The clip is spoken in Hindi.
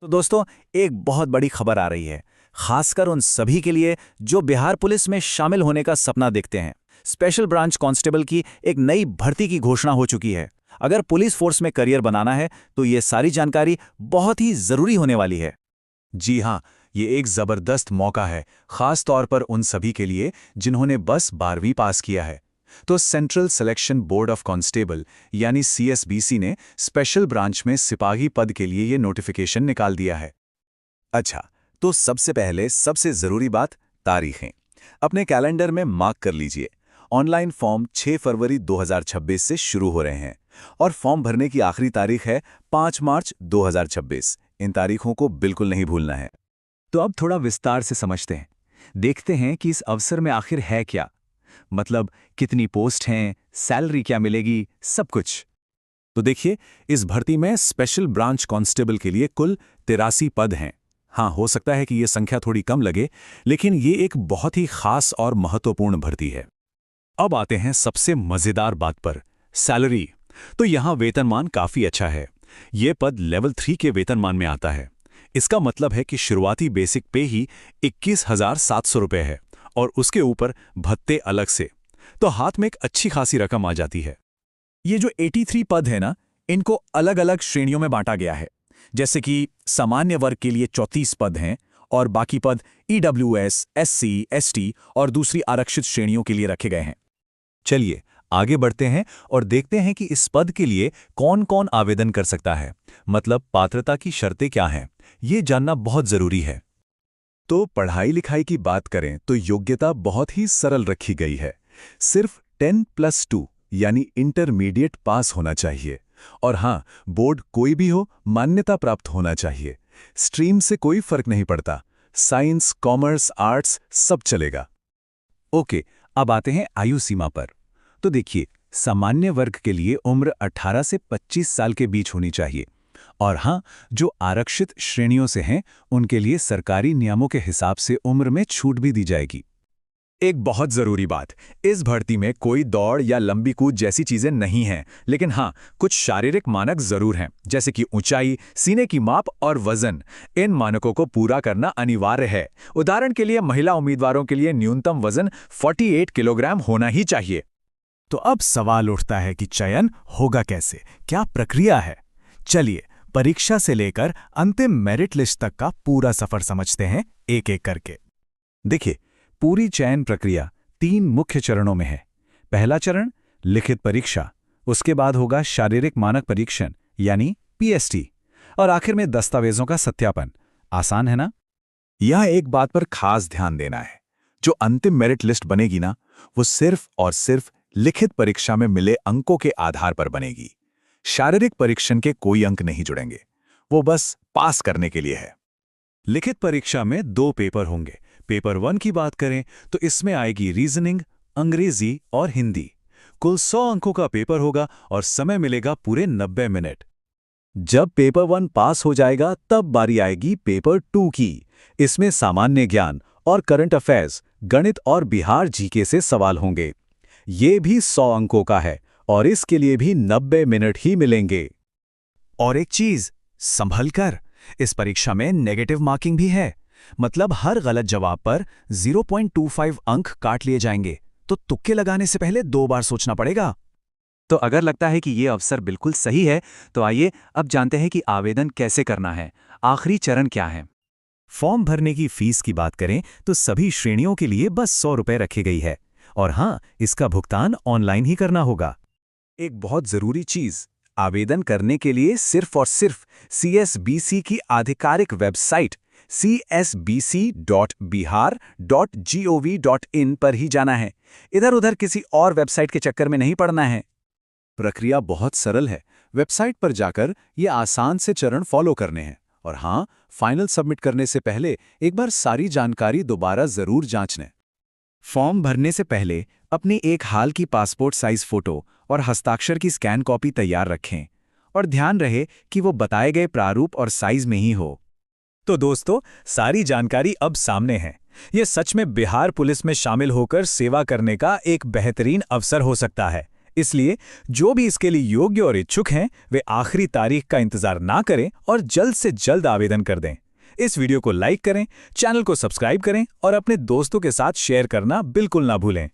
तो दोस्तों, एक बहुत बड़ी खबर आ रही है, खासकर उन सभी के लिए जो बिहार पुलिस में शामिल होने का सपना देखते हैं। स्पेशल ब्रांच कांस्टेबल की एक नई भर्ती की घोषणा हो चुकी है। अगर पुलिस फोर्स में करियर बनाना है तो ये सारी जानकारी बहुत ही जरूरी होने वाली है। जी हाँ, ये एक ज़बरदस्त मौका है, खास तौर पर उन सभी के लिए जिन्होंने बस 12वीं पास किया है। तो central selection board of constable यानी सीएसबीसी ने स्पेशल ब्रांच में सिपाही पद के लिए ये नोटिफिकेशन निकाल दिया है। अच्छा, तो सबसे पहले सबसे ज़रूरी बात तारीखें अपने कैलेंडर में मार्क कर लीजिए। ऑनलाइन फॉर्म 6 फरवरी 2026 से शुरू हो रहे हैं और फॉर्म भरने की आखिरी तारीख है 5 मार्च 2026। इन तारीखों को बिल्कुल नहीं भूलना है। तो अब थोड़ा विस्तार से समझते हैं। देखते हैं कि इस अवसर में आखिर है क्या। मतलब कितनी पोस्ट हैं, सैलरी क्या मिलेगी, सब कुछ। तो देखिए, इस भर्ती में स्पेशल ब्रांच कांस्टेबल के लिए कुल 83 पद हैं। हाँ, हो सकता है कि ये संख्या थोड़ी कम लगे, लेकिन ये एक बहुत ही खास और महत्वपूर्ण भर्ती है। अब आते हैं सबसे मजेदार बात पर, सैलरी। तो यहाँ वेतनमान काफी अच्छा है। ये पद लेवल 3 के वेतनमान में आता है। इसका मतलब है कि शुरुआती बेसिक पे ही 21,700 रुपये है और उसके ऊपर भत्ते अलग से। तो हाथ में एक अच्छी खासी रकम आ जाती है। ये जो 83 पद है ना, इनको अलग अलग श्रेणियों में बांटा गया है। जैसे कि सामान्य वर्ग के लिए 34 पद हैं और बाकी पद ईडब्ल्यूएस, एससी, एसटी और दूसरी आरक्षित श्रेणियों के लिए रखे गए हैं। चलिए आगे बढ़ते हैं और देखते हैं कि इस पद के लिए कौन कौन आवेदन कर सकता है। मतलब पात्रता की शर्तें क्या हैं, ये जानना बहुत जरूरी है। तो पढ़ाई लिखाई की बात करें तो योग्यता बहुत ही सरल रखी गई है। सिर्फ 10+2 यानी इंटरमीडिएट पास होना चाहिए। और हाँ, बोर्ड कोई भी हो, मान्यता प्राप्त होना चाहिए। स्ट्रीम से कोई फर्क नहीं पड़ता, साइंस, कॉमर्स, आर्ट्स सब चलेगा। ओके, अब आते हैं आयु सीमा पर। तो देखिए, सामान्य वर्ग के लिए उम्र 18 से 25 साल के बीच होनी चाहिए। और हाँ, जो आरक्षित श्रेणियों से हैं, उनके लिए सरकारी नियमों के हिसाब से उम्र में छूट भी दी जाएगी। एक बहुत जरूरी बात, इस भर्ती में कोई दौड़ या लंबी कूद जैसी चीजें नहीं हैं, लेकिन हाँ, कुछ शारीरिक मानक जरूर हैं, जैसे कि ऊंचाई, सीने की माप और वजन। इन मानकों को पूरा करना अनिवार्य है। उदाहरण के लिए महिला उम्मीदवारों के लिए न्यूनतम वजन 48 किलोग्राम होना ही चाहिए। तो अब सवाल उठता है कि चयन होगा कैसे, क्या प्रक्रिया है। चलिए, परीक्षा से लेकर अंतिम मेरिट लिस्ट तक का पूरा सफर समझते हैं एक एक करके। देखिए, पूरी चयन प्रक्रिया 3 मुख्य चरणों में है। पहला चरण लिखित परीक्षा, उसके बाद होगा शारीरिक मानक परीक्षण यानी पीएसटी, और आखिर में दस्तावेजों का सत्यापन। आसान है ना? यह एक बात पर खास ध्यान देना है, जो अंतिम मेरिट लिस्ट बनेगी ना, वो सिर्फ और सिर्फ लिखित परीक्षा में मिले अंकों के आधार पर बनेगी। शारीरिक परीक्षण के कोई अंक नहीं जुड़ेंगे, वो बस पास करने के लिए है। लिखित परीक्षा में 2 पेपर होंगे। पेपर 1 की बात करें तो इसमें आएगी रीजनिंग, अंग्रेजी और हिंदी। कुल 100 अंकों का पेपर होगा और समय मिलेगा पूरे 90 मिनट। जब पेपर 1 पास हो जाएगा तब बारी आएगी पेपर 2 की। इसमें सामान्य ज्ञान और करंट अफेयर्स, गणित और बिहार जीके से सवाल होंगे। ये भी 100 अंकों का है और इसके लिए भी 90 मिनट ही मिलेंगे। और एक चीज संभल कर, इस परीक्षा में नेगेटिव मार्किंग भी है। मतलब हर गलत जवाब पर 0.25 अंक काट लिए जाएंगे। तो तुक्के लगाने से पहले 2 बार सोचना पड़ेगा। तो अगर लगता है कि ये अवसर बिल्कुल सही है, तो आइए अब जानते हैं कि आवेदन कैसे करना है। आखिरी चरण क्या है? फॉर्म भरने की फीस की बात करें तो सभी श्रेणियों के लिए बस 100 रुपये रखी गई है। और हाँ, इसका भुगतान ऑनलाइन ही करना होगा। एक बहुत जरूरी चीज, आवेदन करने के लिए सिर्फ और सिर्फ सीएसबीसी की आधिकारिक वेबसाइट csbc.bihar.gov.in पर ही जाना है। इधर उधर किसी और वेबसाइट के चक्कर में नहीं पड़ना है। प्रक्रिया बहुत सरल है। वेबसाइट पर जाकर ये आसान से चरण फॉलो करने हैं। और हाँ, फाइनल सबमिट करने से पहले एक बार सारी जानकारी दोबारा जरूर जांच लें। फॉर्म भरने से पहले अपनी एक हाल की पासपोर्ट साइज फोटो और हस्ताक्षर की स्कैन कॉपी तैयार रखें और ध्यान रहे कि वो बताए गए प्रारूप और साइज में ही हो। तो दोस्तों, सारी जानकारी अब सामने है। ये सच में बिहार पुलिस में शामिल होकर सेवा करने का एक बेहतरीन अवसर हो सकता है। इसलिए जो भी इसके लिए योग्य और इच्छुक हैं वे आखिरी तारीख का इंतजार ना करें और जल्द से जल्द आवेदन कर दें। इस वीडियो को लाइक करें, चैनल को सब्सक्राइब करें और अपने दोस्तों के साथ शेयर करना बिल्कुल ना भूलें।